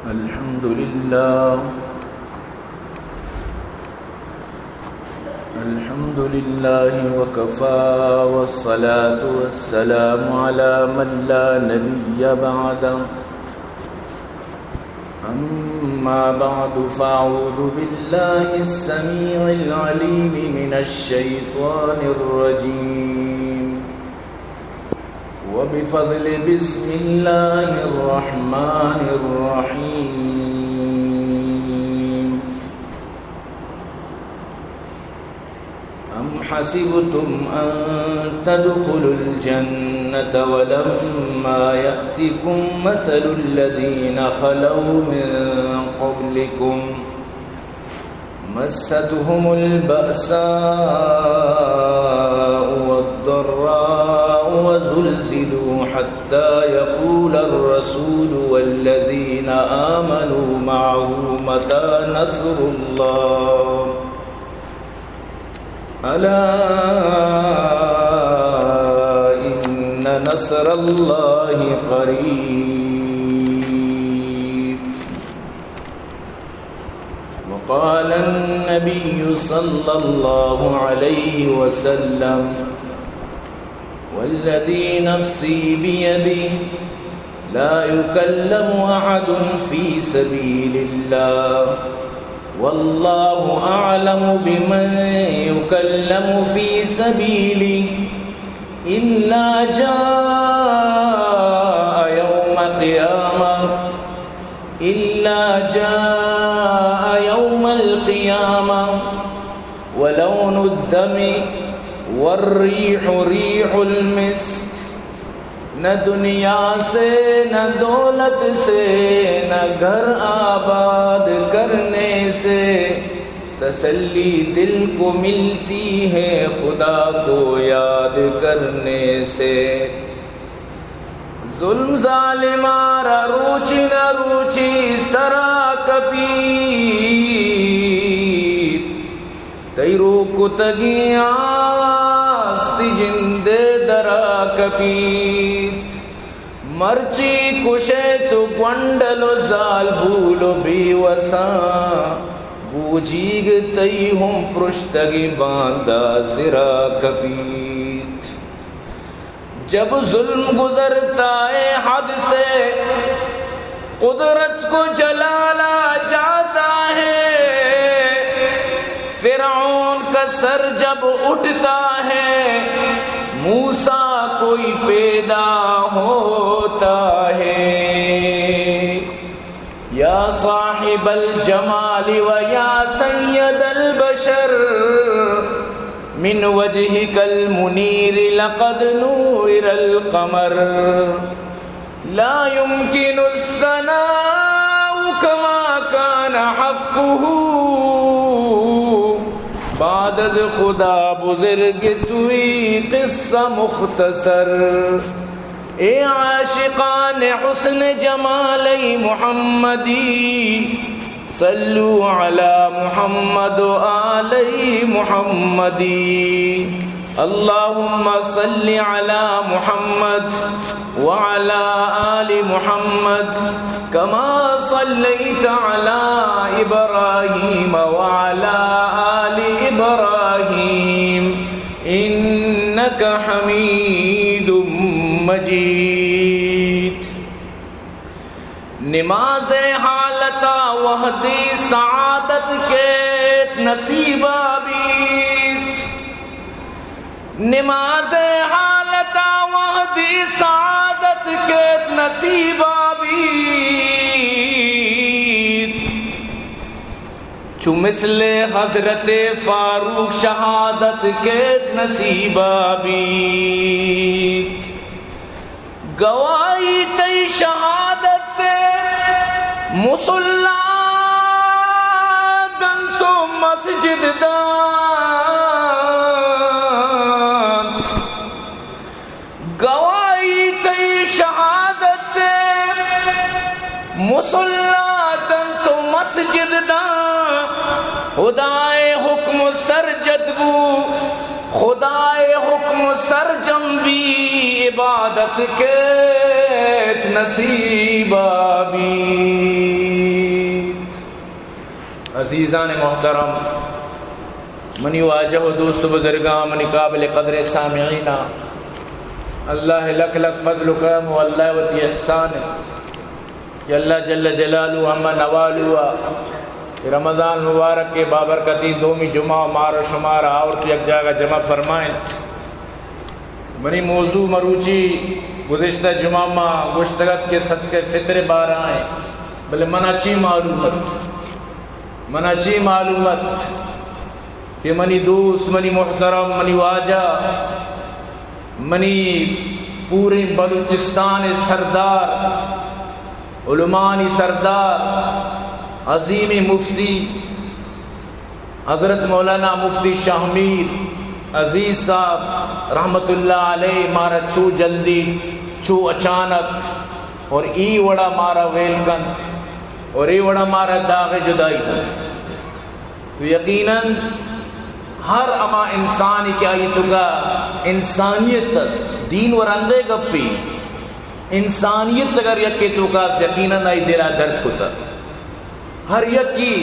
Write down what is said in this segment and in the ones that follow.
الحمد لله وكفى والصلاة والسلام على من لا نبي بعده أما بعد فأعوذ بالله السميع العليم من الشيطان الرجيم وبفضل بسم الله الرحمن الرحيم أم حسبتم أن تدخلوا الجنة ولما يأتكم مثل الذين خلوا من قبلكم مستهم البأساء والضراء وزلزلوا حتى يقول الرسول والذين آمنوا معه متى نصر الله ألا إن نصر الله قريب وقال النبي صلى الله عليه وسلم والذي نفسي بيده لا يكلم أحد في سبيل الله والله أعلم بمن يكلم في سبيله إلا جاء يوم القيامة ولون الدم والريح ريح المسك نہ دنیا سے نہ دولت سے نہ گھر آباد کرنے سے تسلی دل کو ملتی ہے خدا کو یاد کرنے سے ظلم ظالمارا روچی نہ روچی سرا کپیر تیرو کتگیاں جندے درا کپیت مرچی کشے تو گونڈلو زال بھولو بی وساں بوجیگ تی ہم پرشتگی باندھا زرا کپیت جب ظلم گزرتا ہے حد سے قدرت کو جلالا جاتا ہے فرعون کا سر جب اٹھتا ہے موسیٰ کوئی پیدا ہوتا ہے یا صاحب الجمال و یا سید البشر من وجهك المنیر لقد نور القمر لا يمكن الثناء كما كان حقه بعد از خدا بزرگ توی قصہ مختصر اے عاشقان حسن جمالی محمدی صلو علی محمد و آلی محمدی اللہم صل علی محمد وعلى آل محمد كما صليت على إبراهيم وعلى آل إبراهيم إنك حميد مجيد نماز حالتا وحدی سعادت کے نصیبہ بیت نماز حالتا وحدی سعادت کے نصیبہ بیت چو مثل حضرت فاروق شہادت کے نصیبہ بیت گواہی تی شہادت مسلح دن تو مسجد دان گواہی تی شہادت مسلح دن تو مسجد دان خدائے حکم سرجد بو خدائے حکم سرجم بھی عبادت کے نصیبہ بھی عزیزان محترم، منی واجہ و دوست بزرگاں، منی قابل قدر سامعین، اللہ لکھ لکھ فضل و کرم و اللہ وتی احسان کہ اللہ جل جلالہ ہمہ نوالوا رمضان مبارک کے بابرکتی دومی جمعہ مار و شمار اور یک جگہ جمع فرمائیں۔ منی موضوع مروچی گزشتہ جمعہ ماں گشتگت کے صدقے فطر بارائیں، بلے مناچی معلومت کہ منی دوست، منی محترم، منی واجہ، منی پورے بلوچستان سردار، علمانی سردار، عظیم مفتی حضرت مولانا مفتی شاہ میر عزیز صاحب رحمت اللہ علیہ مارا چھو جلدی چھو اچانک اور ای وڑا مارا ویلکن اور ای وڑا مارا داغ جدائی کن، تو یقیناً ہر اما انسانی کیا یہ تو کا انسانیت تس دین ورندے گپی انسانیت اگر یکی تو کا یقیناً آئی دلہ درد کتا ہر یکی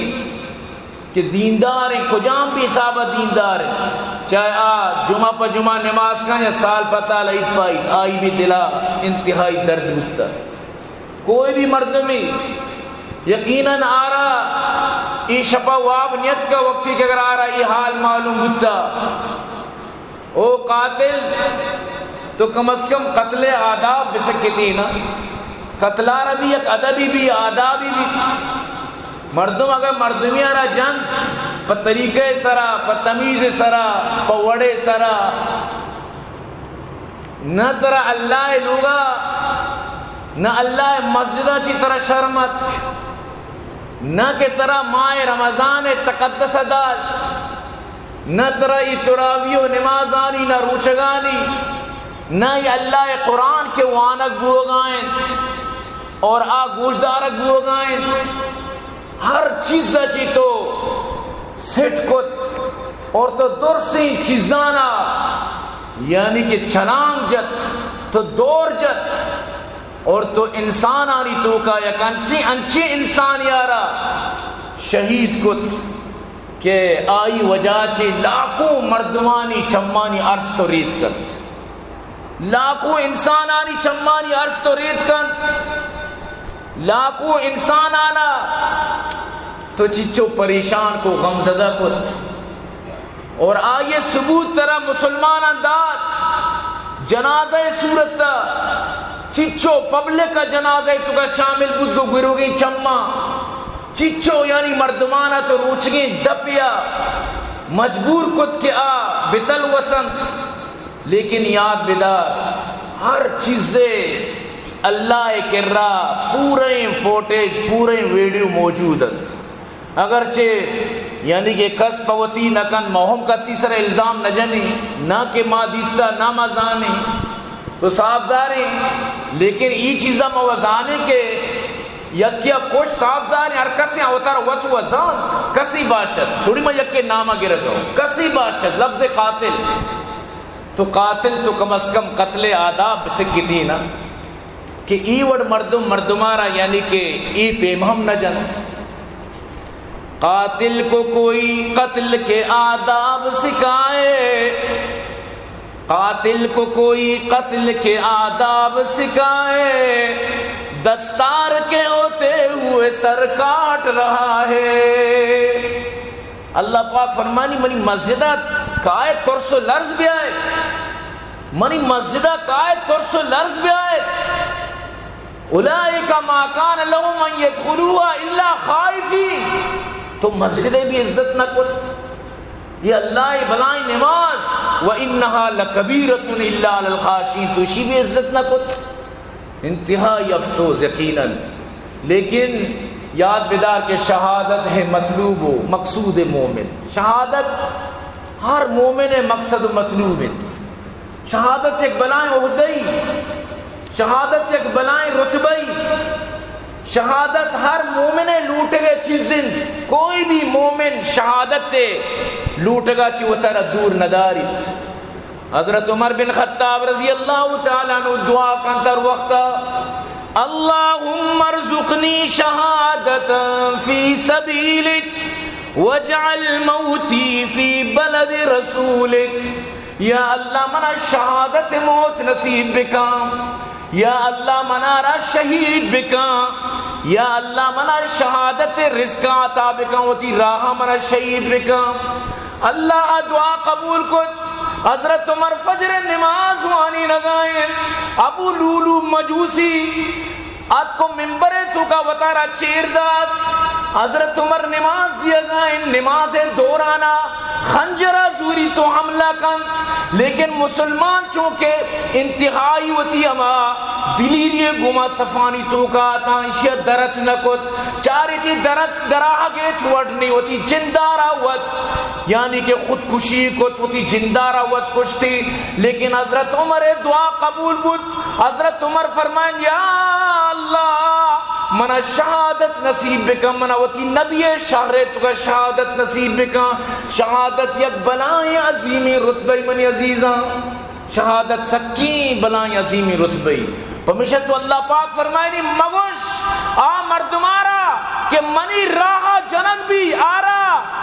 کہ دیندار ہیں، کجام بھی حسابہ دیندار ہیں، چاہے جمعہ پہ جمعہ نماز کا یا سال پہ سال عید پہ عید، آئی بھی دلہ انتہائی درد ہوتا۔ کوئی بھی مردمی یقیناً آ رہا ای شپا واب نیت کا وقتی کہ اگر آ رہا ای حال معلوم ہوتا او قاتل تو کم از کم قتل آداب بسکتی نا، قتلہ بھی ایک ادبی بھی آدابی بھی، مردم اگر مردمی آ رہا جنگ پا طریقے سرا، پا تمیز سرا، پا وڑے سرا، نہ ترہ اللہ لوگا نہ اللہ مسجدہ چی طرح شرمت، نہ کہ ترہ ماہ رمضان تقدس داشت، نہ ترہ ای تراوی و نمازانی نہ روچگانی، نہ ای اللہ قرآن کے وانک بوگائیں اور گوشدارک بوگائیں، ہر چیز چی تو سٹ کت اور تو درسی چیزانا یعنی کہ چھلانگ جت تو دور جت اور تو انسان آنی تو کا یک انچی انسان یارا شہید کت کہ آئی وجہ چی لاکھوں مردمانی چمانی عرض تو ریت کت، لاکھوں انسان آنی چمانی عرض تو ریت کت، لاکھوں انسان آنا تو چچو پریشان کو غمزدہ کت، اور آئیے ثبوت طرح مسلمان اندات جنازہ صورت چچو پبلک کا جنازہ تو کا شامل بدو گرو گئی چمہ چچو یعنی مردمانہ تو روچ گئی دپیا مجبور کت کے بتل وسنت، لیکن یاد بیدار ہر چیزیں اللہ کر رہا پورے فوٹیج پورے ویڈیو موجود ہے، اگرچہ یعنی کہ کس پوتی نہ کن موہم کا سیسر الزام نہ جنی نہ کہ ماں دیستا نہ مزانی تو صاف زاریں، لیکن ای چیزہ موزانے کے یکیا کچھ صاف زاریں ہر کسی ہوتا رہا تو وزانت کسی باشد تھوڑی میں یکی نامہ گرگا ہوں کسی باشد لفظ قاتل تو قاتل تو کم از کم قتل آداب سکتی نا کہ ای وڑ مردمارا یعنی کہ ای پیمہم نہ جنت، قاتل کو کوئی قتل کے آداب سکھائے، قاتل کو کوئی قتل کے آداب سکھائے، دستار کے ہوتے ہوئے سر کاٹ رہا ہے۔ اللہ پاک فرمانی منی مسجدہ کائے ترسو لرز بھی آئے، منی مسجدہ کائے ترسو لرز بھی آئے، اولئک ما کان لهم ان يدخلوها الا خائفین، تو مسجدیں بھی عزت نہ کت، یہ اللہ بلائیں نماز وَإِنَّهَا لَكَبِيرَةٌ إِلَّا عَلَى الْخَاشِعِينَ تو اسی بھی عزت نہ کت، انتہائی افسوس یقیناً، لیکن یاد بیدار کہ شہادت ہے مطلوب و مقصود مومن، شہادت ہر مومن مقصد و مطلوب ہے، شہادت ایک بلائیں عہدئی، شہادت ایک بلائیں رتبئی، شہادت ہر مومن لوٹ گئے چیزیں، کوئی بھی مومن شہادت لوٹ گا چی وہ ترہ دور نداریت۔ حضرت عمر بن خطاب رضی اللہ تعالیٰ عنہ دعا کنتر وقتا اللہم ارزقنی شہادتا فی سبیلک وجعل موتی فی بلد رسولک، یا اللہ منا شہادت موت نصیب بکا، یا اللہ منا را شہید بکا، یا اللہ منا شہادت رزق عطا بکا، وتی راہ منا شہید بکا۔ اللہ دعا قبول کت۔ حضرت عمر فجر نماز وانی لگائیں، ابو لولو مجوسی آت کو ممبر تو کا وطارہ چیر دات، حضرت عمر نماز دیا گائیں، نماز دورانا خنجرہ زوری تو حملہ کنت، لیکن مسلمان چونکہ انتہائی وتی اما دلیری گما صفانی تو کا تانشیہ درت نکت، چاری تی درت دراہ گے چھوڑنی ہوتی جندارہ وط، یعنی کہ خودکشی کت ہوتی جندارہ وط کشتی، لیکن حضرت عمر دعا قبول بود۔ حضرت عمر فرمائیں یا اللہ منا شہادت نصیب بکا، منا وتی نبی شہر تو کا شہادت نصیب بکا، شہادت یک بلائیں عظیمی رتبہ منی عزیزاں، شہادت سکی بلائیں عظیمی رتبہ۔ ہمیشہ تو اللہ پاک فرمائے نہیں مگوش آ مردمارا کہ منی راہ جنن بھی آرا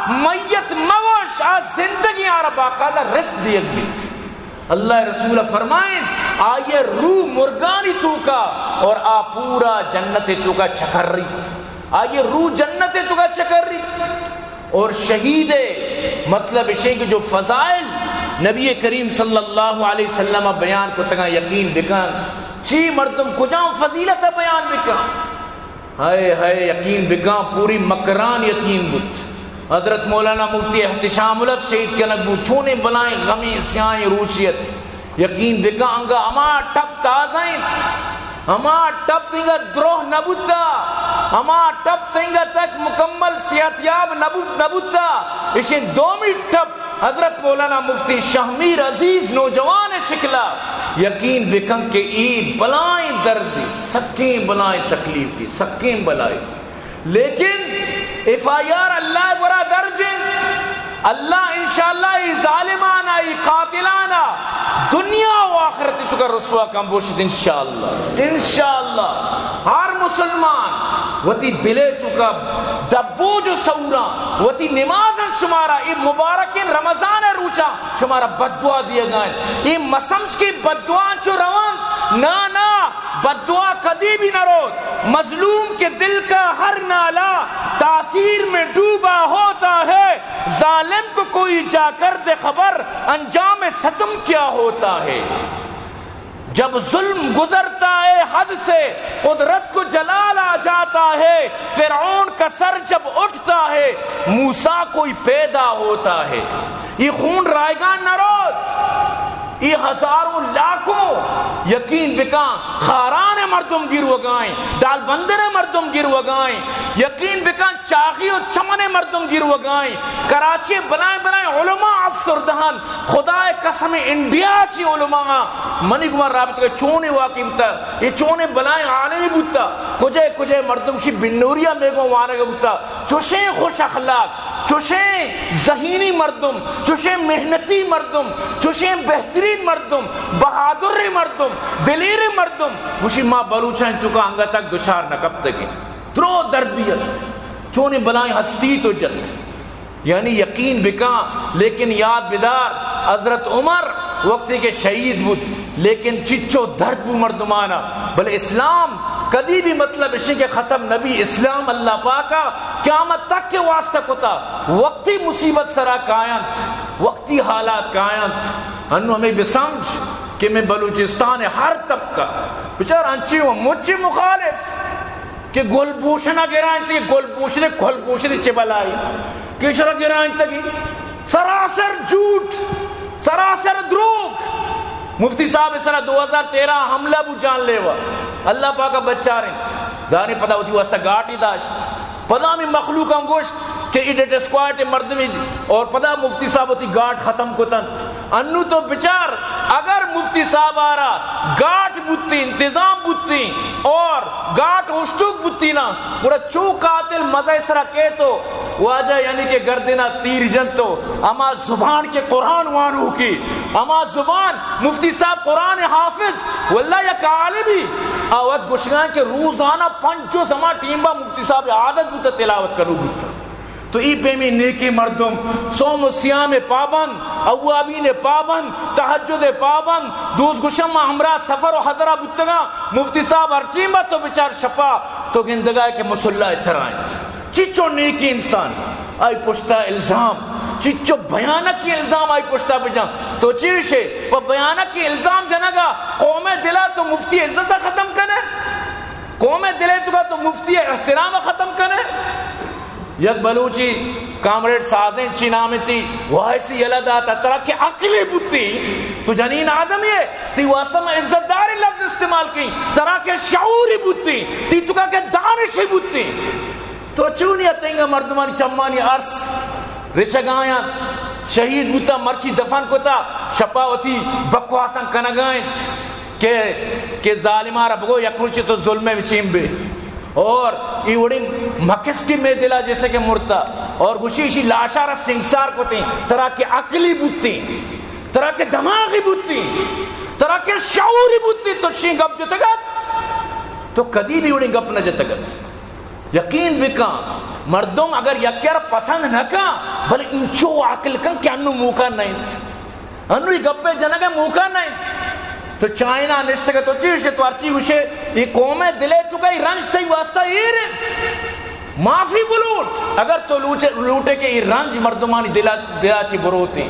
میت مگوش آ زندگی آرا باقاعدہ رزق دیگ بیت۔ اللہ رسول فرمائیں آئیے روح مرگانی تو کا اور آ پورا جنت تو کا چکر ریت، آئیے روح جنت تو کا چکر ریت۔ اور شہید مطلب اسے کہ جو فضائل نبی کریم صلی اللہ علیہ وسلم بیان کو تگا یقین بکن، چی مردم کجاؤں فضیلت بیان بکن، ہائے ہائے یقین بکن پوری مکران یقین بت۔ حضرت مولانا مفتی احتشام الگ شہید کے نقبو چھونے بلائیں غمی سیائیں روچیت، یقین بکن انگا اما ٹپ تازائیں، اما ٹپ تنگا دروہ نبوتا، اما ٹپ تنگا تک مکمل صحتیاب نبوتا، اسے دومی ٹپ حضرت مولانا مفتی شاہمیر عزیز نوجوان شکلا، یقین بکن کہ ای بلائیں دردی، سکیں بلائیں تکلیفی، سکیں بلائیں، لیکن افایار اللہ برا درجنت، اللہ انشاءاللہ ای ظالمانا ای قاتلانا دنیا و آخرت تو کا رسوا کم بوشد انشاءاللہ۔ انشاءاللہ ہر مسلمان وتی دلے تو کا دبو جو سورا وتی نمازن شمارا ای مبارک رمضان روچا شمارا بددعا دیے گئے، ای مسمج کی بددعا چو روان نا بددعا کدی بھی نہ روت، مظلوم کے دل کا ہر نالا تاثیر میں ڈوبا ہوتا ہے، ظالم کو کوئی جا کر دے خبر انجام ستم کیا ہوتا ہے۔ جب ظلم گزرتا ہے حد سے قدرت کو جلال آ جاتا ہے، فرعون کا سر جب اٹھتا ہے موسیٰ کوئی پیدا ہوتا ہے۔ یہ خون رائگان نہ روت، یہ ہزاروں لاکھوں یقین بکان خاران مردم گر وگائیں، دال بندر مردم گر وگائیں، یقین بکان چاخی و چمن مردم گر وگائیں، کراچی بلائیں علماء افسردہن، خدا قسم انڈیا چی علماء منی گمار رابط کے چونے واقعیم تا، یہ چونے بلائیں عالمی بوتا، کجے مردم شی بنوریا میگوں وانے گا بوتا، چوشیں خوش اخلاق، چوشیں ذہینی مردم، چوشیں محنتی مردم، چوشیں بہترین مردم، بہادر مردم، دلیر مردم، وشی ماں بلوچائیں تو کا انگا تک دچار نکب تکی درو دردیت چونے بلائیں ہستی تو جت، یعنی یقین بکا۔ لیکن یاد بدار حضرت عمر وقتی کے شہید بود، لیکن چچو درد بھی مردمانا، بل اسلام کدی بھی مطلب اسی کے ختم نبی اسلام اللہ پاکا قیامت تک کے واسطہ کتا، وقتی مصیبت سرا کائنت، وقتی حالات کائنت، انو ہمیں بسمجھ کہ میں بلوچستان ہر طبقہ بچار انچی و مجھے مخالف کہ گل بوشنہ گرائیں تھی، گل بوشنے کھل بوشنے چبلائی کشرہ گرائیں تھی، سراسر جھوٹ، سراسر دروغ۔ مفتی صاحب اس طرح 2013 حملہ بو جان لیوا اللہ پاکا بچا رہے ظاہر پتہ ہوتی واسطہ گاٹی داشت، پتہ ہمیں مخلوق ہم گوشت کہ ایڈیٹ اسکوائٹ مردمی، اور پتہ مفتی صاحب ہوتی گاٹ ختم کو تنت انو تو بچار اگر مفتی صاحب آرا گاٹ بوتی انتظام بوتی اور گاٹ اشتوک بوتی نا پورا چو قاتل مزہ اسرا کے تو واجہ یعنی کہ گردنا تیر جن تو اما زبان کے قرآن وانو کی، اما زبان مفتی صاحب قرآن حافظ واللہ یا کعالبی آوات گوشگان کے روزانہ 5 جز اما ٹیم با مفتی صاحب عادت بوتا تلاوت کرو بوتا، تو ای پیمی نیکی مردم صوم و سیام پابند، اوابین پابند، تہجد پابند، دوز گشم ہمراہ سفر و حضرہ بتگا مفتی صاحب ارٹیمہ تو بچار شپا تو گندگا کہ مسلح سرائیں چچو نیکی انسان آئی پشتا الزام، چچو بھیانک کی الزام آئی پشتا بجان تو چیشے وہ بھیانک کی الزام جنگا قوم دلا تو مفتی عزت ختم کرے، قوم دلے تو تو مفتی احترام ختم کرے. یک بلوچی کامریڈ سازیں چی نامی تی وہ ایسی یلدہ تترہ کہ عقلی بوتی تو جنین آدمی ہے تی واسطہ میں عزت داری لفظ استعمال کی ترہ کہ شعوری بوتی تی تو کہا کہ دانشی بوتی تو چونی اتنگا مردمانی چمانی عرص رچگایت شہید بوتا مرچی دفن کتا شپا ہوتی بکواسن کنگائت کہ ظالمارا بگو یک روچی تو ظلمے وچیم بے اور ای وڑی مکس کی میں دلا جیسے کہ مرتا اور گوشیشی لاشارہ سنگسار کو تیں طرح کے عقلی بوتی طرح کے دماغی بوتی طرح کے شعوری بوتی تو چین گپ جتگت تو کدی بھی وڑی گپ نہ جتگت. یقین بکا مردم اگر یکیر پسند نہ کا بل انچو عقل کن کہ انو موقع نہیں انو ہی گپے جنگے موقع نہیں تو چائنا نشتگا تو چیشے تو ارچی گوشے یہ قوم دلے تو کئی رنج تی واسطہ یہ رہت معافی بلوٹ اگر تو لوٹے کہ یہ رنج مردمانی دلا چی بروتی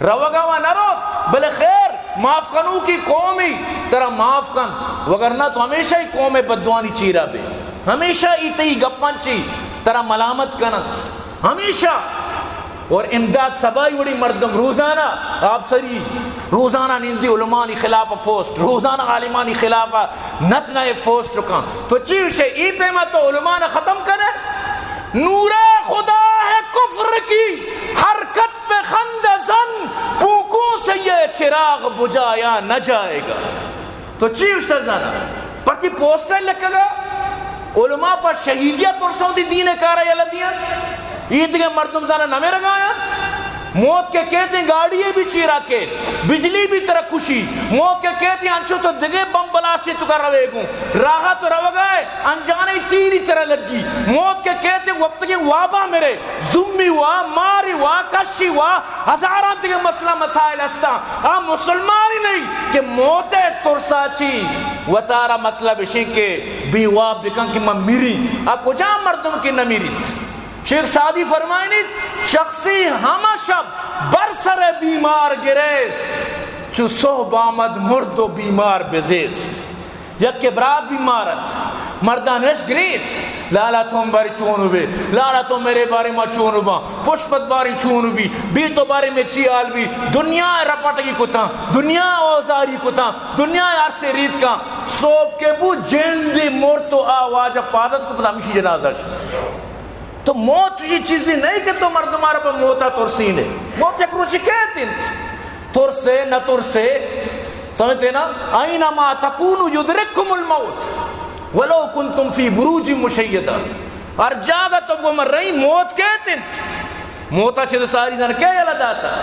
روگاوا نہ روت بلے خیر معاف کنو کی قومی ترہ معاف کن وگرنہ تو ہمیشہ ہی قوم بدوانی چیرہ بے ہمیشہ ہی تی گپن چی ترہ ملامت کنت ہمیشہ. اور امداد سبائی وڑی مردم روزانہ آپ سری روزانہ نیندی علمانی خلاف پوسٹ روزانہ عالمانی خلاف نت نئے پوسٹ رکھاں تو چیز ہے ای پیمہ تو علماء ختم کرے. نور خدا ہے کفر کی حرکت پہ خند زن پوکوں سے یہ چراغ بجایا نہ جائے گا. تو چیز زن پرتی پوسٹر لکھے گا علماء پر شہیدیت اور سعودی دین کارا یلدیت عید کے مردم زانہ نمے رگایت موت کے کہتے ہیں گاڑیے بھی چیرا کے بجلی بھی طرح کشی موت کے کہتے ہیں انچو تو دگے بم بلاسٹی تو کر روے گوں راہا تو رو گئے انجانے تیری طرح لگی موت کے کہتے ہیں وقت کے وابا میرے زمی ہوا ماری ہوا کشی ہوا ہزاران دیگے مسئلہ مسائل ہستا مسلمانی نہیں کہ موت ترساچی و تارا مطلب اسی کے بھی واب دکھن کہ میں میری کجا مردم کی نمیریت. شیخ سعدی فرمائنی شخصی ہمہ شب برسر بیمار گریس چو صحب آمد مرد و بیمار بزیست. یک کے برات بیمارت مردانش گریت لالا تم باری چونو بے لالا تو میرے بارے میں چونو با پشپت باری چونو بھی تو بارے میں چیال بھی دنیا رپٹگی کتا دنیا اوزاری کتا دنیا عرصے ریت کا صوب کے بو جیندی مرتو آواز پادت کو پتا ہمیشی جنازہ شد. تو موت یہ چیزی نہیں کہ تو مردمارا پر موتا ترسین ہے موت یک روچی کہتے ہیں ترسے نہ ترسے سمجھتے نا اینما تکونو یدرککم الموت ولو کنتم فی بروج مشیدہ اور جاگا تو وہ مر رہی موت کہتے ہیں موتا چھے ساری زن کیا یلد آتا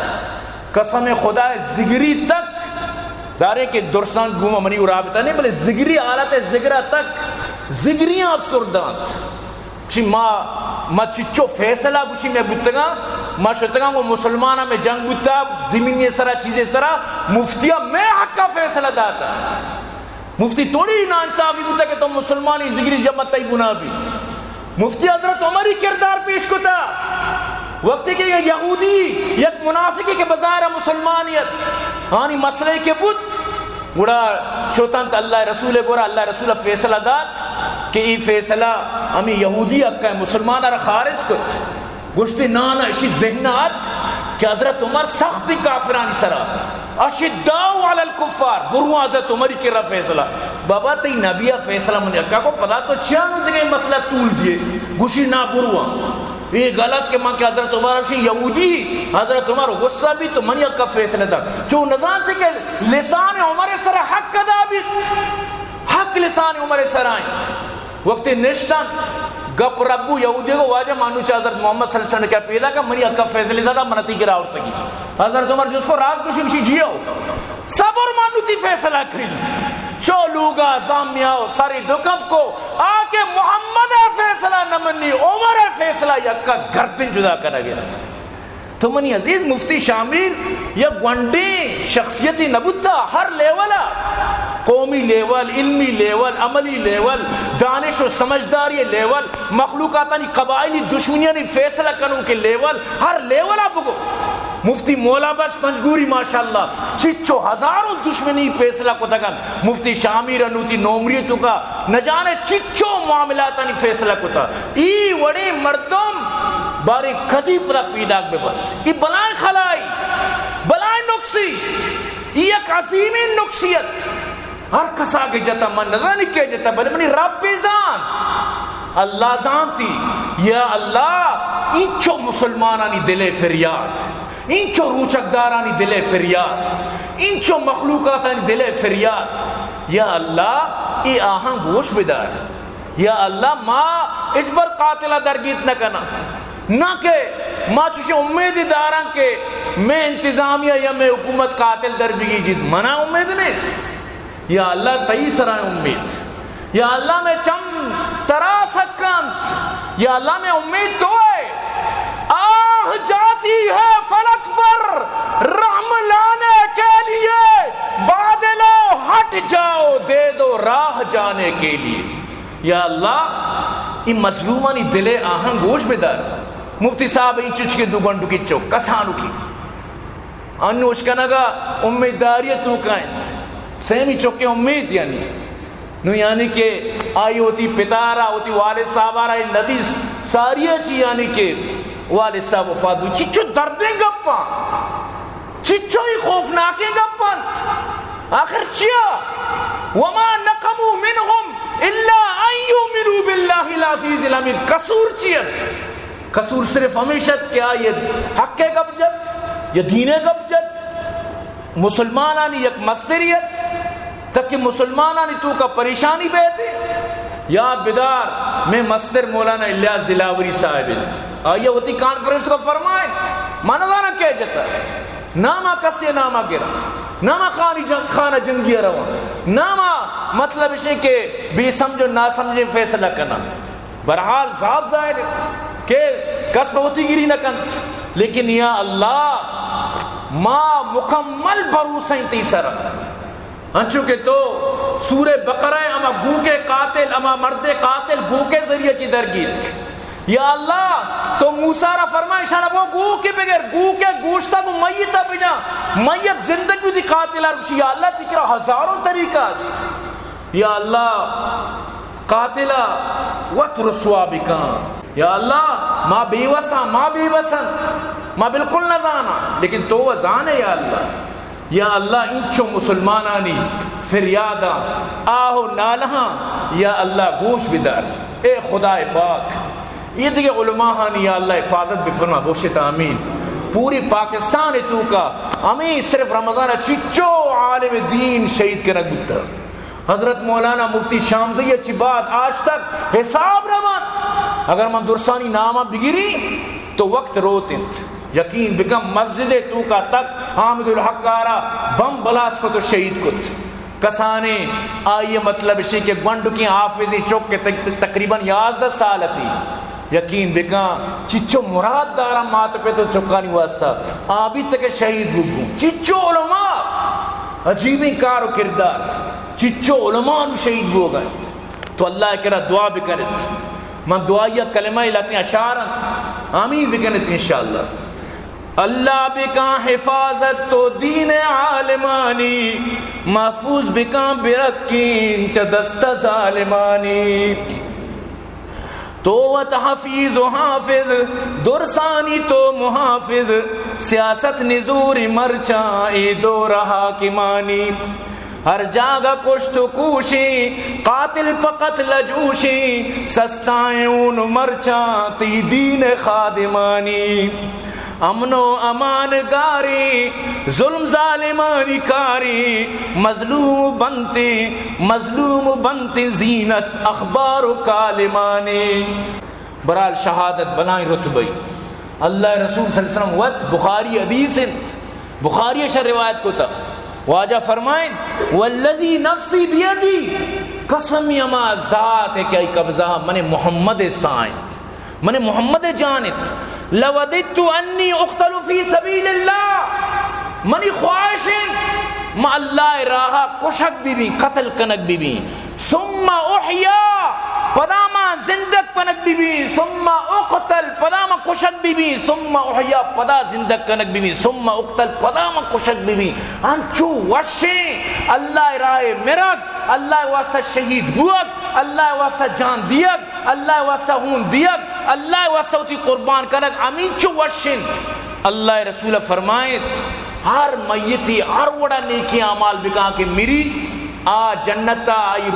قسم خدا زگری تک زارے کے درسان گوما منی ارابطہ نہیں بلے زگری آلت زگرہ تک زگریاں افسردانت چی ما چچو فیصلہ گوشی میں بودتگا ما شتگا وہ مسلمانہ میں جنگ بودتا زمینی سرا چیزیں سرا مفتیہ میں حق کا فیصلہ داتا مفتی توڑی نانصافی بودتا کہ تم مسلمانی زگری جمعت تی بنا بھی مفتی حضرت عمری کردار پیش کتا وقتی کہ یہ یہودی یک منافقی کے بظاہر مسلمانیت آنی مسئلے کے بود گوڑا شوتانت اللہ رسول گوڑا اللہ رسول فیصلہ دات کہ ای فیصلہ ہمیں یہودی اکا ہے مسلمانہ را خارج کت گوشتی نانا اشید ذہنات کہ حضرت عمر سختی کافرانی سرا اشداؤ علی الکفار برو حضرت عمری کے را فیصلہ بابا تی نبی فیصلہ منی اکا کو پتا تو چانو دیگے مسئلہ طول دیئے گوشی نا برو یہ غلط کہ ماں کہ حضرت عمر اشی یہودی حضرت عمر غصہ بھی تو منی اکا فیصلہ دا چو نظام سے کہ لسان عمر سر حق ادا بھی حق لسان عمر سر آئیں وقت نشتن گپ ربو یہودی کو واجہ مانو چاہ حضرت محمد صلی اللہ علیہ وسلم نے کیا پیدا کہ منی اکا فیصلہ دا منتی کی راورتا کی حضرت عمر جس کو راز کشی مشی جیا ہو صبر مانو تی فیصلہ کری شو لوگا زامیاؤ ساری دکم کو آکے محمد فیصلہ نہ منی عمر فیصلہ یکا گردن جدا کرا گیا. تو منی عزیز مفتی شامل یا گونڈے شخصیتی نبوتا ہر لیولا، قومی لیول، علمی لیول، عملی لیول، دانش و سمجھداری لیول، مخلوقاتانی قبائلی دشمنیانی فیصلہ کنوں کے لیول، ہر لیول آپ کو مفتی مولا بخش پنجگوری ماشاءاللہ چچو ہزاروں دشمنی فیصلہ کو تکن، مفتی شامیر انوتی نومریتو کا نہ جانے چچو معاملاتانی فیصلہ کو تا. ای وڑی مردم بارے کدی پلا پیداک بے بات ای بلائیں خلائی بلائیں نقصی یک عظیمی نقصیت ہر کسا کے جتا من نظر کے جتا بلے منی رب زانت اللہ زانتی. یا اللہ انچو مسلمانانی دلے فریاد، انچو روچکدارانی دلے فریاد، انچو مخلوقاتانی دلے فریاد. یا اللہ ای آہاں گوش بدار. یا اللہ ما اجبر قاتلہ درگیت نہ کنا، نہ کہ ما چوشے امید داران کہ میں انتظامیہ یا میں حکومت قاتل در بگی جید، منع امید نہیں. یا اللہ تئی سرائے امید. یا اللہ میں چم ترا سکانت. یا اللہ میں امید تو ہے آہ جاتی ہے فلک پر رحم لانے کے لیے، بادلو ہٹ جاؤ دے دو راہ جانے کے لیے. یا اللہ این مظلومانی دلے آہن گوش بدار. مفتی صاحب این چچ کے دو گنڈو کی چوک کسانو کی انو اشکنگا امیداریتو کائنت سیمی چوکے امید یعنی نو یعنی کہ آئی ہوتی پتارا ہوتی والد صاحب آ رہا ندی ساریہ چی یعنی کہ والد صاحب وفات ہوئی چچو دردیں گپاں چچو ہی خوفناکیں گپاں. آخر چیا وما نقموا منهم الا ان يؤمنوا بالله العزيز الحميد. قصور چیت قصور صرف ہمیشہ کیا یہ حق قبضت یا دین قبضت مسلمانانی یک مستریت تک مسلمانانی تو کا پریشانی بیتے. یاد بدار میں مستر مولانا الیاس دلاوری صاحب آئیے ہوتی کانفرنس کو فرمائے مانا کہہ جاتا نامہ کسی نامہ گرا، نامہ خانہ جنگی روا، نامہ مطلب اسے کہ بھی سمجھو نہ سمجھے فیصلہ کرنا. برحال ذات ظاہر کہ قسم ہوتی گری نہ کنت. لیکن یا اللہ ما مکمل بھروسہ تیسرا انچو کہ تو سورہ بقرہ اما گو کے قاتل اما مرد قاتل گو کے ذریعے چی درگیت. یا اللہ تو موسیٰ را فرمائے شانا وہ گو کے بغیر گو کے گوشتا کو میتا بنا میت زندگی دی قاتل رکشی. یا اللہ تکرہ ہزاروں طریقہ است. یا اللہ قاتلہ وقت رسوا بکان. یا اللہ ما بیوسا ما بیوسن ما بالکل نہ زانا لیکن تو وہ زانے. یا اللہ یا اللہ انچو مسلمانانی فریادا آہو نالہاں یا اللہ گوش بدار. اے خدا پاک یہ دیکھے علماء ہانی یا اللہ حفاظت بفرما گوشت آمین. پوری پاکستان تو کا امین صرف رمضان چچو عالم دین شہید کے نگتا. حضرت مولانا مفتی شامزی اچھی بات آج تک حساب روات اگر من درسانی نامہ بگیری تو وقت روتنت. یقین بکم مسجد تو کا تک حامد الحق آرہ بم بلاس کو تو شہید کت کسانے آئیے مطلب اسی کہ گونڈ کی حافظی چوک کے تقریباً 11 سال تھی. یقین بکم چچو مراد دارا مات پہ تو چکانی واسطہ آبی تک شہید بگو چچو علماء عجیبی کار و کردار چچو علماء نو شہید ہو گئے. تو اللہ کرا دعا بکنت من دعائیہ کلمہ لاتے ہیں اشارت آمین بکنت انشاءاللہ. اللہ بکا حفاظت تو دین عالمانی محفوظ بکا برکین چا دست ظالمانی. تو حفیظ و حافظ درسانی تو محافظ سیاست نزور مرچائی دو رہا حاکمانی. ہر جاگہ کشت و کوشی قاتل فقط لجوشی سستائیں اون مرچاں تی دین خادمانی. امن و امان گاری ظلم ظالمانی کاری مظلوم بنتی زینت اخبار و کالمانی. برال شہادت بنائی رتبی اللہ رسول صلی اللہ علیہ وسلم وقت بخاری حدیث بخاری شر روایت کو تھا واجہ فرمائیں والذی نفسی بیدی قسم یما ذات ہے کہ قبضہ من محمد سائن من محمد جانت لوددت انی اقتل فی سبیل اللہ منی خواہشت ما اللہ راہ کشک بھی قتل کنک بھی ثم احیا پداما زندگ پنک بھی ثم اقتل پداما کشک بھی ثم احیا پدا زندگ کنک بھی ثم اقتل پداما کشک بھی انچو وشیں اللہ راہ مرک اللہ واسطہ شہید ہوک اللہ واسطہ جان دیک اللہ واسطہ خون دیک اللہ واسطہ ہوتی قربان کنک امین چو وشیں اللہ رسول فرمائت ہر میتی ہر وڑا نیکی اعمال بکا کہ میری آ جنتا آئی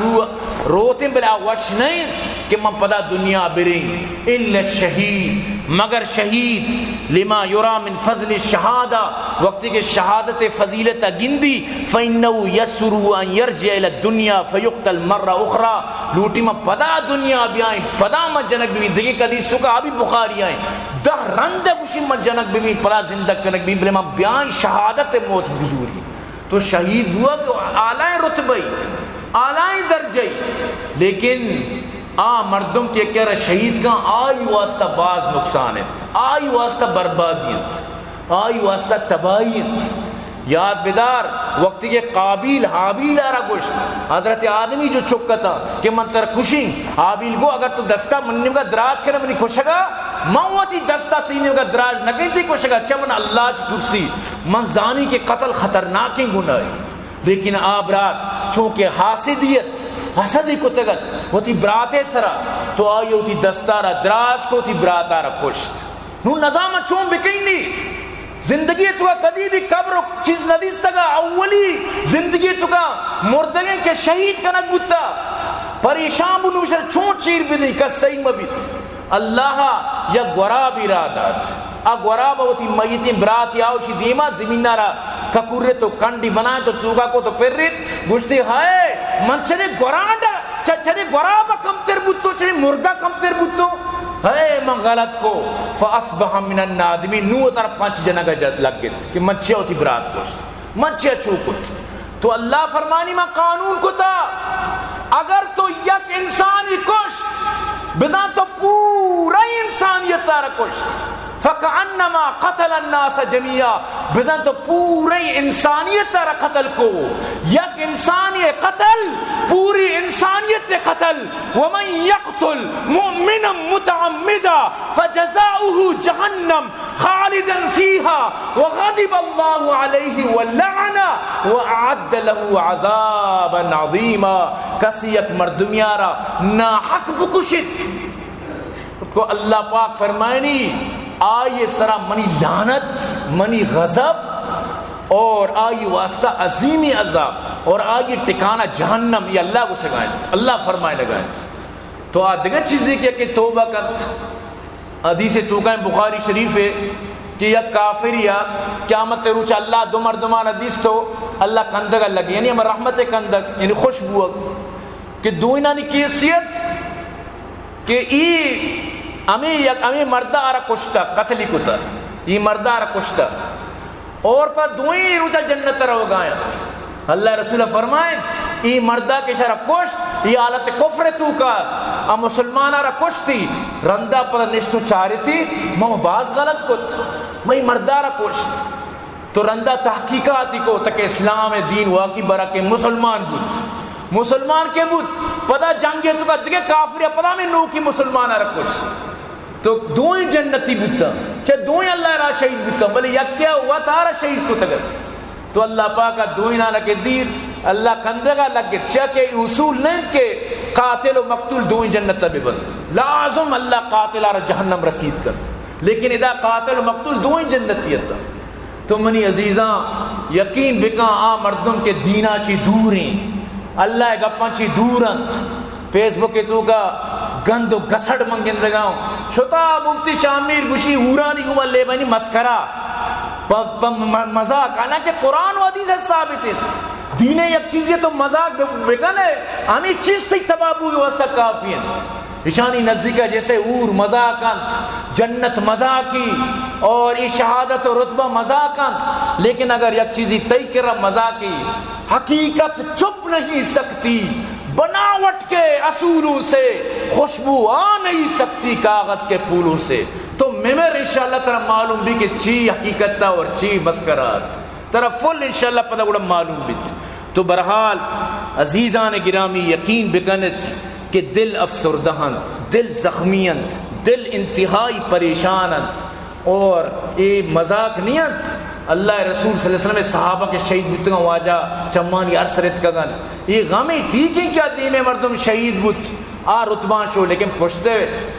روتے بلا وش نہیں کہ من پدا دنیا بریں الا الشہید مگر شہید لما یرا من فضل الشہادہ وقتی کہ شہادت فضیلت گندی فإنه يسر ان يرجع الى الدنيا فيقتل مرة اخرى لوٹی میں پدا دنیا بیائیں پدا میں جنک بھی دیکھے حدیث تو کہ ابھی بخاری آئیں دہ رند بشی میں جنک بھی پدا زندگ کنک بھی بلے میں بیائیں شہادت موت بزوری تو شہید ہوا کہ اعلیٰ رتبہ اعلیٰ درجہ لیکن مردم کے کہہ رہا شہید کا آئی واسطہ بعض نقصانت آئی واسطہ بربادیت آئی واسطہ تباہیت یاد بیدار وقتی کے قابیل حابیل آرہ گوشت حضرت آدمی جو چکا تھا کہ من تر کشیں حابیل کو اگر تو دستہ منیم کا دراز کرنے منی کشگا موتی دستہ تینیم کا دراز نکیں تی کشگا چبن اللہ چی درسی من زانی کے قتل خطرناکی گناہی لیکن آبرات چونکہ حاسدیت حسدی کو تگت وہ تی براتے سرا تو آئی ہوتی دستارہ دراز کو تی براتارہ کشت نو نظام چون بکیں نہیں زندگی تو کا کدی بھی قبر چیز ندیس تگا اولی زندگی تو کا مردگیں کے شہید کنک بتا پریشان بنو بشر چون چیر بھی نہیں کس صحیح مبیت اللہ یا گوراب ارادات گوراب ہوتی میتی براتی آوشی دیما زمینہ را ککورے تو کنڈی بنائے تو توگا کو تو پر ریت گوشتی ہائے من چنے گورانڈا چنے گورابا کم تر بوتو چنے مرگا کم تر بوتو ہے من غلط کو فاصبح من النادمین نو تر پانچ جنگا لگ گت کہ مچھیا ہوتی برات کوشت مچھیا چوکت تو اللہ فرمانی میں قانون کو تا اگر تو یک انسانی کشت بزن تو پورا انسانیت تارا کشت فکعنما قتل الناس جميعا بزن تو پوری انسانیت تارا قتل کو یک انسانی قتل پوری انسانیت قتل ومن يقتل مؤمنا متعمدا فجزاؤه جہنم خالدا فيها وغضب الله عليه ولعنه واعد له عذابا عظيما کسی یک مردمیارا ناحق بکشت کو اللہ پاک فرمائنی آئیے سرا منی لعنت منی غضب اور آئی واسطہ عظیمی عذاب اور آئی ٹکانا جہنم یہ اللہ کو سکھائیں اللہ فرمائے لگائیں تو دیگر چیزیں کیا کہ توبہ کت حدیث توقعیں بخاری شریف ہے کہ یک کافر یا قیامت روچ اللہ دو مردمان حدیث تو اللہ کندگا لگی یعنی ہمیں رحمت کندگ یعنی خوشبو کہ دو انہانی کیسیت کہ ہمیں مردہ آرہ کشتا قتلی کتا یہ مردہ آرہ کشتا اور پر دوئیں روچہ جنت رہو گایا اللہ رسول فرمائیں یہ مردہ کے شرح کشت یہ حالت کفر تو کا مسلمان آرہ کشتی رندہ پر نشتو چاری تھی میں باز غلط کت میں مردہ آرہ کشت تو رندہ تحقیقاتی کو تک اسلام دین واقعی برا کے مسلمان بود مسلمان کے بود پدا جنگی تو کا دیکھے کافر ہے پدا میں نو کی مسلمان آرہ کشت تو دوئیں جنتی بودتا چاہے دوئیں اللہ را شہید بودتا بلے یک کیا ہوا تارا شہید کو تگت تو اللہ پاکا دوئیں نہ لگے دیر اللہ کندگا لگے چاہے کہ اصول نہیں کہ قاتل و مقتول دوئیں جنتا بھی بند لازم اللہ قاتل آرہ جہنم رسید کرتا لیکن ادا قاتل و مقتول دوئیں جنتیتا تو منی عزیزاں یقین بکا مردم کے دینا چی دوریں اللہ گپاں چی دورنت فیس بک کے تو کا گند و گسڑ منگن لگاؤں شتا مفتی شامیر گوشی اورانی ہوا لے بینی مسکرہ مذاق حالانکہ قرآن و حدیث ہے ثابت ہے دین یک چیز یہ تو مذاق بکن ہے ہمیں چیز تھی تبابو کے واسطہ کافی ہیں نشانی نزدیک جیسے اور مذاقنت جنت مذاقی اور یہ شہادت و رتبہ مذاقنت لیکن اگر یک چیزی تئی کر مذاقی حقیقت چھپ نہیں سکتی بناوٹ کے اصولوں سے خوشبو آ نہیں سکتی کاغذ کے پھولوں سے. تو ممر انشاءاللہ ترا معلوم بھی کہ چی حقیقت تا اور چی مسکرات ترا فل انشاءاللہ پتہ گوڑا معلوم بھی. تو برحال عزیزان گرامی یقین بکنت کہ دل افسردہند، دل زخمیند، دل انتہائی پریشانند، اور یہ مذاق نیت. اللہ رسول صلی اللہ علیہ وسلم صحابہ کے شہید بتگا واجہ چمانی عرصرت کگن یہ غمی ٹھیک ہے کیا دین مردم شہید بت آ رتبان شو، لیکن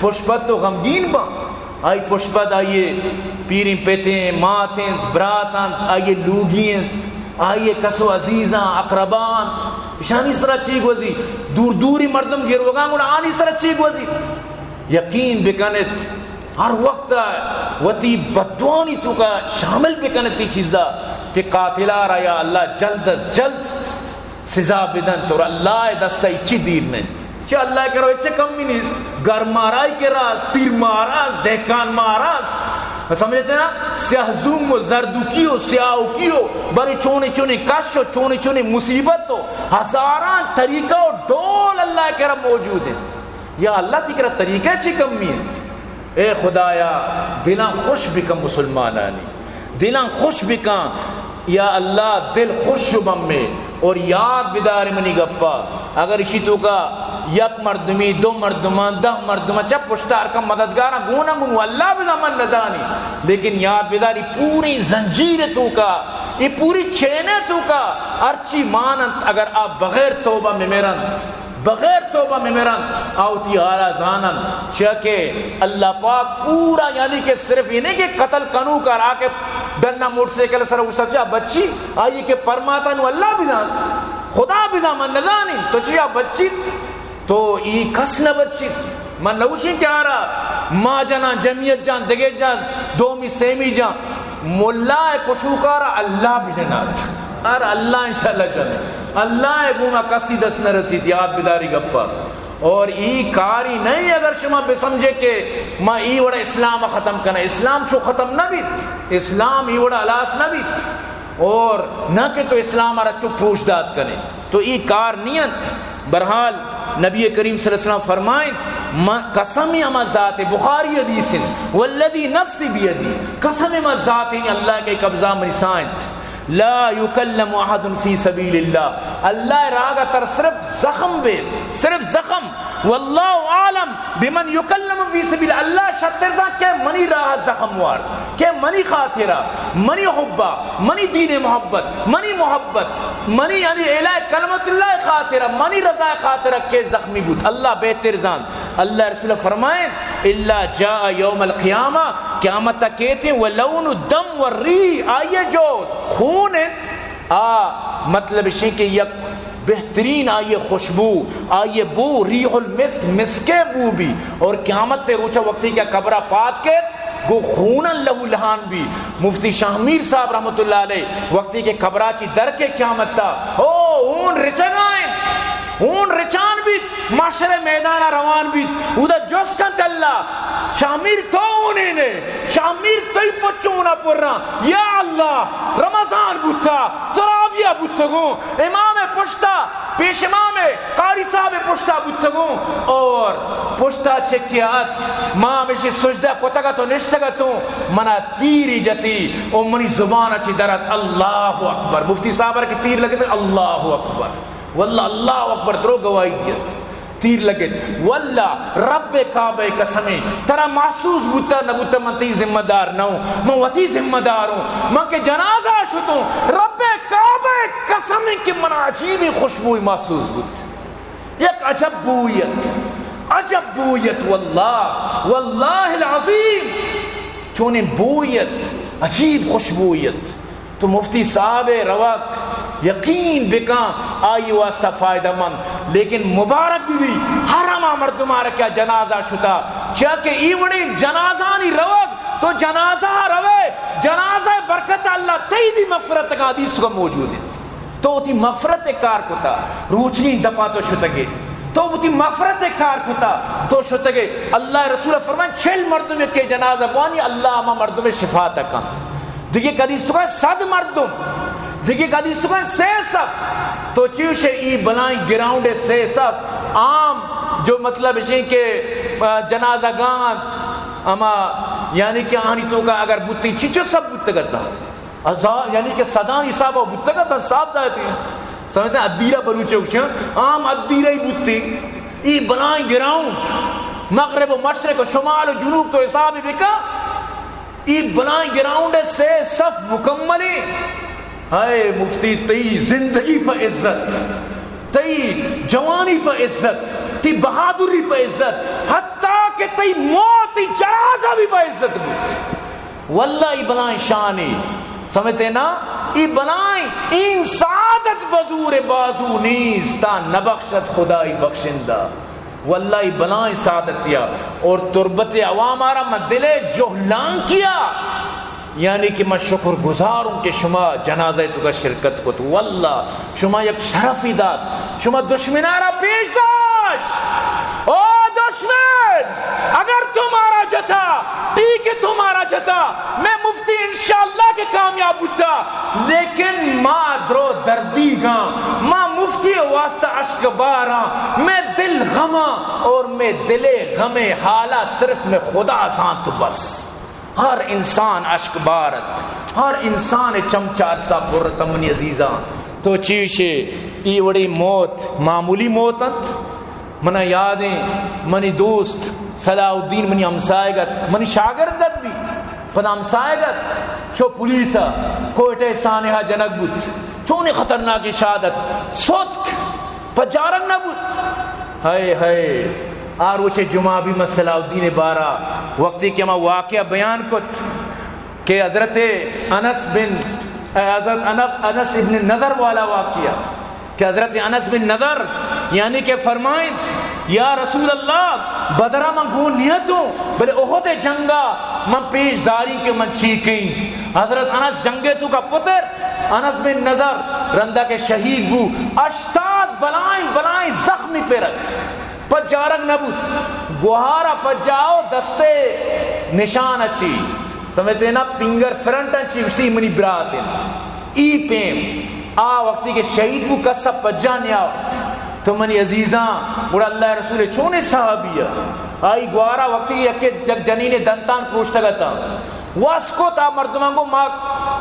پشپت تو غمگین با. آئی پشپت آئیے پیریں پیتیں ماتیں براتاں آئیے لوگیاں آئیے کسو عزیزاں اقربان شانی سرا چیک وزی دور دوری مردم گروگاں گوڑا آنی سرا چیک وزی. یقین بکنت ہر وقت وتی بدوانی تو کا شامل بکنتی چیزا کہ قاتلہ را یا اللہ جلد از جلد سزا بدن تو اللہ دستہ اچھی دیر میں چا اللہ کرو اچھے کمی نہیں گر مارائی کے راز تیر ماراز دہکان ماراز سمجھتے ہیں نا سیاہ زوم و زردوکیو سیاہو کیو بری چونے چونے کشو چونے چونے مصیبت ہو ہزاران طریقہ و ڈول اللہ کرا موجود ہیں. یا اللہ تی کرا طریقہ چی کمی ہے. اے خدایا دلاں خوش بکن مسلمانانی، دلاں خوش بکن یا اللہ دل خوش شبم میں اور یاد بدار منی گپا. اگر اسی تو کا یک مردمی دو مردمان 10 مردمان چپ پشتار کا مددگارا گونا گنو اللہ بنا من نزانی، لیکن یاد بداری پوری زنجیر تو کا یہ پوری چینے تو کا ارچی مانند اگر آپ بغیر توبہ میں میرن آوتی آرہ زانن چاکے اللہ پاک پورا یعنی کہ صرف یہ نہیں کہ قتل کنو کر آکے دنہ موٹ سے کل سر اوشتا چاہ بچی آئی کہ پرماتا نو اللہ بزان خدا بزان من نزانی تو چاہ بچی تو ای کس نہ بچی من نوشی کیا آرہ ماں جانا جمعیت جان دگے جان دومی سیمی جان ملا کشوکارا اللہ بجنات اور اللہ انشاءاللہ چلے اللہ گونا کسی دس نہ رسید یاد بداری گپا. اور ای کاری نہیں اگر شما بے سمجھے کہ ما ای وڑا اسلام ختم کرنا، اسلام چو ختم نہ بیت، اسلام ای وڑا علاس نہ بیت اور نہ کہ تو اسلام آرہ چو پوش داد کرنے تو ای کار نیت. برحال نبی کریم صلی اللہ علیہ وسلم فرمائیں قسمی اما ذات بخاری حدیث والذی نفسی بیدی قسم اما ذات اللہ کے قبضہ منسائنت لا یکلم احد فی سبیل اللہ اللہ راگا تر صرف زخم بیت صرف زخم واللہ عالم بمن یکلم فی سبیل اللہ شترزا کہ منی راہ زخم وار کہ منی خاطرہ منی حبہ منی دین محبت منی یعنی الہ کلمت اللہ خاطرہ منی رضا خاطرہ کے زخمی بود اللہ بہتر زان. اللہ رسول فرمائیں اللہ جاء یوم القیامہ قیامت تک کہتے ہیں ولون الدم والریح آئیے جو خون ہے مطلب اسی کہ یک بہترین آئیے خوشبو آئیے بو ریح المسک مسکے بو بھی اور قیامت تے روچہ وقتی کیا قبرہ پات کے گو خونن لہو لہان بھی. مفتی شاہ میر صاحب رحمت اللہ علیہ وقتی کے قبراچی در کے قیامت تا اون رچنائیں اون رچان بھی معاشر میدانہ روان بھی ادھا جس کن اللہ شامیر تو انہیں نے شامیر توی پچونا پر رہا یا اللہ رمضان بوتا تراویہ بوتگو امام پشتا پیش امام قاری صاحب پشتا بوتگو اور پشتا چکیات ماں مشی سجدہ کتگا تو نشتگا تو منا تیری جتی او منی زبان اچھی درت اللہ اکبر مفتی صاحب کی تیر لگے تھے اللہ اکبر واللہ اللہ اکبر درو گواہی دیت تیر لگے واللہ رب کعبہ قسمیں ترا محسوس بوتا نبوتا من تی ذمہ دار نہ ہوں میں وتی ذمہ دار ہوں من کے جنازہ شتوں رب کعبہ قسمیں کہ من عجیبی خوشبوئی محسوس بوت یک عجب بویت واللہ العظیم چونے بویت عجیب خوشبویت. تو مفتی صاحب روک یقین بکاں آئی واسطہ فائدہ مند لیکن مبارک بھی حرمہ مردمارا کیا جنازہ شتا چاکہ ایوڑی جنازانی روک تو جنازہ روے جنازہ برکت اللہ تیدی مغفرت کا حدیث کا موجود ہے تو تی مغفرت کار کتا روچنی دپا تو شتگے تو تی مغفرت کار کتا تو شتگے. اللہ رسول فرمائیں 6 مردم کے جنازہ بوانی اللہ اما مردم شفا تکا دیکھئے قدیس تو کہا 100 دیکھیے حدیث تو کہا 6 صف تو چیوشے ای بلائیں گراؤنڈ 6 صف عام جو مطلب ہے کہ جنازہ گانت اما یعنی کہ آنی تو کا اگر بوتی چیچو سب بوتے کرتا یعنی کہ صدان حساب ہو بوتے کرتا صاحب جاتی ہیں سمجھتے ہیں ادیرہ بلوچے اکشاں عام ادیرہ ہی بوتی ای بلائیں گراؤنڈ مغرب و مشرق و شمال و جنوب تو حساب ہی بکا ای بلائیں گراؤنڈ 6 صف مکملی ہائے مفتی تی زندگی پر عزت تی جوانی پر عزت تی بہادری پر عزت حتیٰ کہ تی موت تی جنازہ بھی پر عزت بود واللہ ای بلائیں شانی سمجھتے نا ای بلائیں این سعادت بزور بازو نیستا نبخشت خدای بخشندہ واللہ ای بلائیں سعادتیا اور تربت عوام آرہ میں دلے جہلان کیا یعنی کہ میں شکر گزار ہوں کہ شما جنازہ تو کا شرکت کو تو واللہ شما یک شرفی داد شما دشمنارا پیش داشت او دشمن اگر تمہارا جتا ٹھیک ہے تمہارا جتا میں مفتی انشاءاللہ کے کامیاب ہوتا لیکن ماں درو دردی گاں ماں مفتی واسطہ عشق باراں میں دل غماں اور میں دل غم حالہ صرف میں خدا سان تو بس ہر انسان عشق بارت ہر انسان چمچار سا برت منی عزیزاں تو چیشے ای وڑی موت معمولی موتت منہ یادیں منی دوست صلاح الدین منی ہمسائیگت منی شاگردت بھی پدا ہمسائیگت چو پولیسا کوئٹے سانحہ جنک بود چونی خطرناکی شہادت صدق پجارنگ نہ بود ہائے ہائے اور وچے جمعہ بھی صلاح الدین بارہ وقتی کہ میں واقعہ بیان کت کہ حضرت انس ابن نظر والا واقعہ کہ حضرت انس بن نظر یعنی کہ فرمائیں یا رسول اللہ بدرہ من گون نیتوں بلے احد جنگا من پیش داری کے من چیکیں حضرت انس جنگے تو کا پتر انس بن نظر رندہ کے شہید بو 80 بلائیں زخمی پیرت پت جارنگ نبوت گوہارا پت جاؤ دستے نشان اچھی سمجھتے نا پنگر فرنٹ اچھی اشتی منی برات ای پیم آ وقتی کے شہید بو کسا پت جانی آوت تو منی عزیزاں بڑا اللہ رسول چونے صحابیہ آئی گوارا وقتی کے یک جنین دنتان پروشتا گتا واسکو تا مردمان کو ماں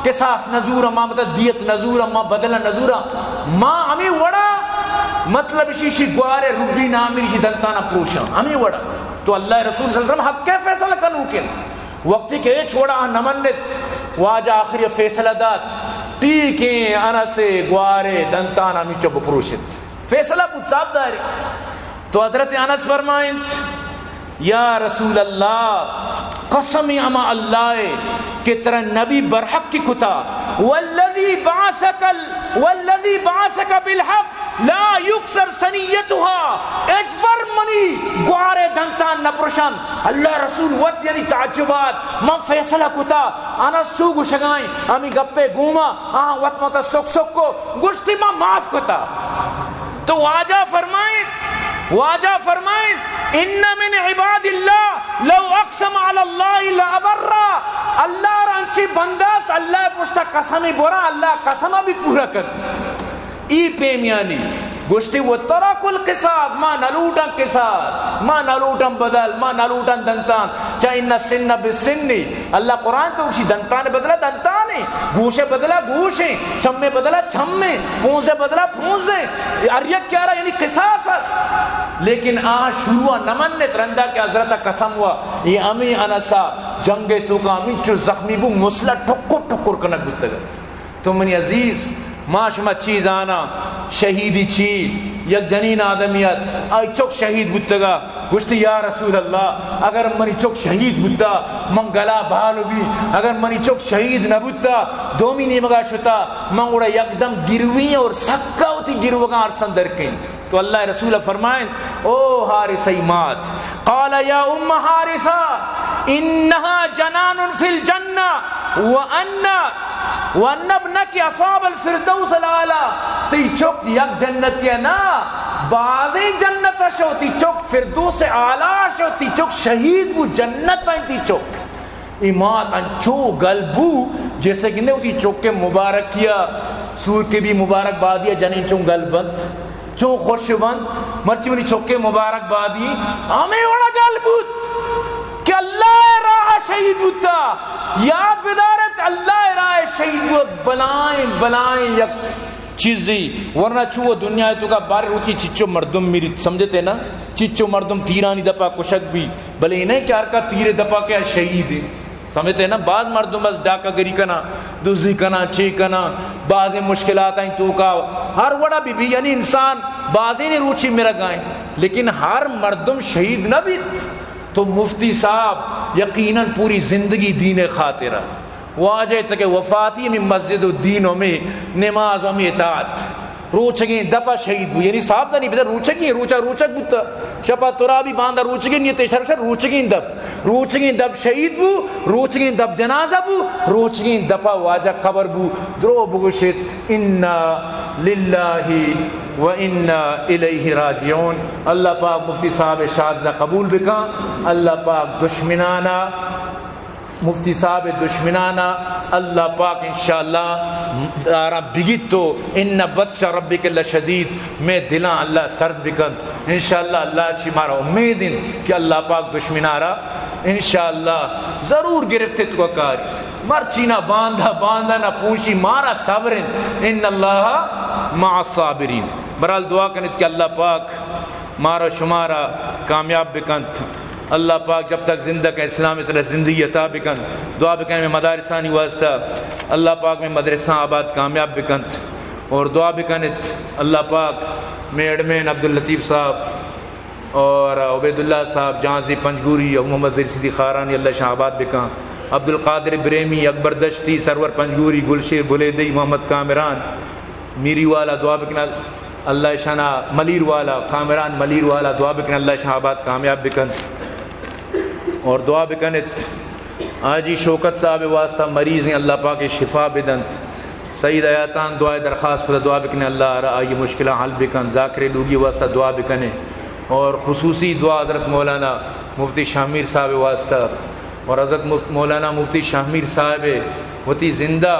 قصاص نزورا ماں مطلب دیت نزورا ماں بدلہ نزورا ماں ہمیں وڑا مطلب شیشی گوارے ربی نامی شی دنتانا پروشا ہمیں وڑا تو اللہ رسول صلی اللہ علیہ وسلم حق کے فیصلہ کنو کن وقتی کہ چھوڑا نمنت واجہ آخری فیصلہ دات ٹھیکیں انا سے گوارے دنتانا می چوب پروشت فیصلہ پوچھ صاحب ظاہر تو حضرت انس فرمائیں یا رسول اللہ قسمی اما اللہ کہ ترا نبی برحق کی کتا والذی بعثک بالحق لا یکسر سنیتها اجبر منی گوارے دنتان نپرشن اللہ رسول وقت یعنی تعجبات من فیصلہ کتا انس چوگو شگائیں امی گپے گوما وقت متا سک سک کو گشتی من معاف کتا تو واجہ فرمائیں ان من عباد اللہ لو اقسم علی اللہ لابرا اللہ رانچی بنداس اللہ پوچھتا قسمی برا اللہ قسمہ بھی پورا کر ای پیمیانی گوشتی وہ ترک القصاص ما نلوٹن قصاص ما نلوٹن بدل ما نلوٹن دنتان چاہے ان سن بسنی اللہ قرآن تو اسی دنتان بدلا دنتانے گوشے بدلا گوشے چھمے بدلا چھمے پونزے بدلا پونزے اریک کیا رہا یعنی قصاص لیکن شروع نمنت رندہ کے حضرت قسم ہوا یہ امی انسا جنگے تو کا امی چو زخمی بو مسلح ٹکر ٹکر کنک بودتا گا تو منی عزیز معاشمہ چیز آنا شہیدی چیز یک جنین آدمیت آئی چک شہید بودتا گوشتی یا رسول اللہ اگر منی چک شہید بودتا من گلا بھالو بھی اگر منی چک شہید نہ بودتا دومی نیمگا شتا من گوڑا یک دم گروی اور سکا ہوتی گروگاں ارسن درکیں تو اللہ رسول فرمائیں او حارث ایمات قال یا ام حارثہ انہا جنان فی الجنہ وان ابنک اصاب الفردوس العالی تی چک یک جنت یا نا بازی جنت شو تی چک فردوس اعلی شو تی چک شہید بو جنت تی چک ایمات انچو گلبو جیسے کہ نے تی چک کے مبارک کیا سور کے بھی مبارک بادی جنین چون گل بند چون خوش بند مرچی منی چوکے مبارک بادی ہمیں وڑا گل بود کہ اللہ راہ شہید ہوتا یاد بدارت اللہ راہ شہید بود بلائیں یک چیزی ورنہ چوہ دنیا تو کا بار روچی چچو مردم میری سمجھتے نا چچو مردم تیرانی دپا کشک بھی بلے نہیں کہ ہر کا تیر دپا کیا شہید ہے سمجھتے ہیں نا بعض مردم بس ڈاکہ گری کنا دوزی کنا چی کنا بعض مشکلات ہیں تو کا ہر وڑا بھی یعنی انسان بعضی نے روچی میرا گائیں لیکن ہر مردم شہید نہ بھی تو مفتی صاحب یقیناً پوری زندگی دین خاطرہ واجہ تک وفاتی میں مسجد و دینوں میں نماز و میں اطاعت روچگیں دپا شہید بو یعنی صاحب سے نہیں بتا روچگیں روچک بوتا شپا ترابی باندھا روچگیں نیتے شرشر روچگیں دب شہید بو روچگیں دب جنازہ بو روچگیں دپا واجہ قبر بو درو بگوشت انا للہ و انا الیہ راجعون اللہ پاک مفتی صاحب شہادت قبول بکا اللہ پاک دشمنانا مفتی صاحب دشمنانا اللہ پاک انشاءاللہ دارا بگیت تو ان بطش ربک لشدید میں دلاں اللہ سرد بکند انشاءاللہ اللہ چی مارا امید کہ اللہ پاک دشمنارا انشاءاللہ ضرور گرفتے تو کاری مرچی نہ باندھا نہ پوچھی مارا صبرن ان اللہ مع الصابرین برحال دعا کنید کہ اللہ پاک مارا شمارا کامیاب بکند اللہ پاک جب تک زندہ کا اسلام اس زندگی عطا بکن دعا بکن میں مدارسانی واسطہ اللہ پاک میں مدرسہ آباد کامیاب بکن اور دعا بکنت اللہ پاک میں ایڈمین عبداللطیف صاحب اور عبید اللہ صاحب جہانزی پنجگوری محمد زیر صدیق خارانی اللہ شاہ آباد بکن عبدالقادر بریمی اکبر دشتی سرور پنجگوری گلشیر بلیدی محمد کامران میری والا دعا بکن اللہ شانا ملیر والا کامران ملیر والا دعا بکن اللہ شاہ آباد کامیاب بکن اور دعا بکنت آجی شوکت صاحب واسطہ مریض ہیں اللہ پاک شفا بدنت سعید آیاتان دعا درخواست پر دعا بکنے اللہ آئی مشکلہ حل بکن ذاکر لوگی واسطہ دعا بکنے اور خصوصی دعا حضرت مولانا مفتی شامیر صاحب واسطہ اور حضرت مولانا مفتی شامیر صاحب وتی زندہ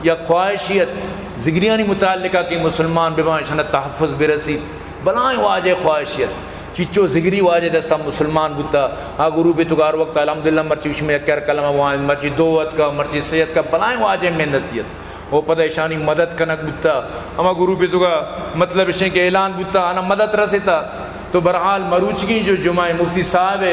یا خواہشیت زگریانی متعلقہ کی مسلمان بماشنہ تحفظ برسید بلائیں واجہ خواہشیت چچو زگری واجہ دستا مسلمان بوتا گروہ پہ تگار وقت الحمدللہ مرچی اس میں اکر کلمہ وان مرچی دوت کا مرچی سید کا بلائیں واجہ محنتیت وہ پدیشانی مدد کنک بوتا اما گروہ پہ تگا مطلب اس کے اعلان بوتا انا مدد رسیتا تو برحال مروچگی جو جمعہ مفتی صاحب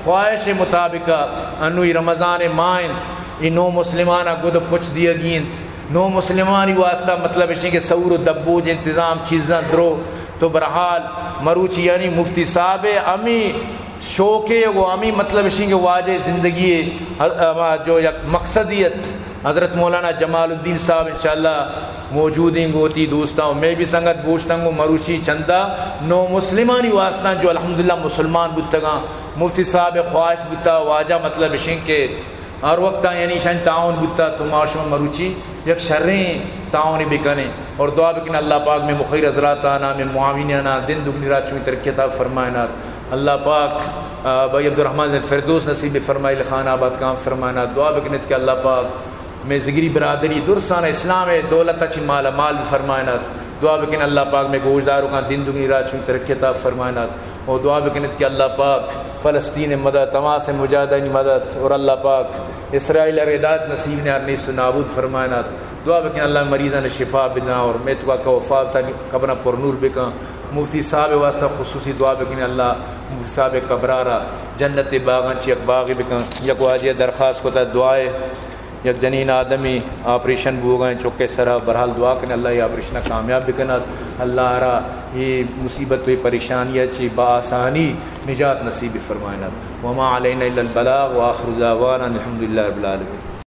خواہش مطابقہ انوی رمضان مائند انو مسلمانہ گد پچھ دیا گیند نو مسلمانی واسطہ مطلب اس کے سور و دبوج انتظام چیزاں درو تو برحال مروچی یعنی مفتی صاحب امی شوقے وہ امی مطلب اس کے واجہ زندگی جو یک مقصدیت حضرت مولانا جمال الدین صاحب انشاءاللہ موجود ہیں گوتی دوستاں میں بھی سنگت بوشتاں گو مروچی چندہ نو مسلمانی واسطہ جو الحمدللہ مسلمان بودتگاں مفتی صاحب خواہش بودتا واجہ مطلب اس کے ہر وقت یعنی شان تعاون بودتا تو معاشرہ مروچی یک شریں تعاون بکنے اور دعا بکنے اللہ پاک میں مخیر حضرات آنا میں معاونینا دن دگنی رات چوئی ترکیتا فرمائنا اللہ پاک بھائی عبدالرحمن الفردوس نصیب فرمائی لخان آباد کام فرمائنا دعا بکنت کہ اللہ پاک میں زگری برادری درسانہ اسلام دولت اچھی مالا مال فرمائنا دعا بکن اللہ پاک میں گوشداروں کا دن دگنی رات چوئی ترکیتا فرمائنا اور دعا بکنت کہ اللہ پاک فلسطین مدد تماس مجاہدین مدد اور اللہ پاک اسرائیل ارداد نصیب نے ارنیس نابود فرمائنا دعا بکن اللہ مریضان شفا بنا اور میں تو کا وفات تا قبرہ پر نور بکا مفتی صاحب واسطہ خصوصی دعا بکن اللہ مفتی صاحب قبرارہ جنت باغان چی اقباغی بکن یک واجہ درخواست کو تا دعائے یک جنین آدمی آپریشن بو گئے چوکے سرا برحال دعا کرنے اللہ یہ آپریشن کامیاب بکنا اللہ را یہ مصیبت و پریشانیہ چی بآسانی نجات نصیب فرمائنا وما علینا الا البلاغ وآخر دعوانا الحمدللہ رب العالمین.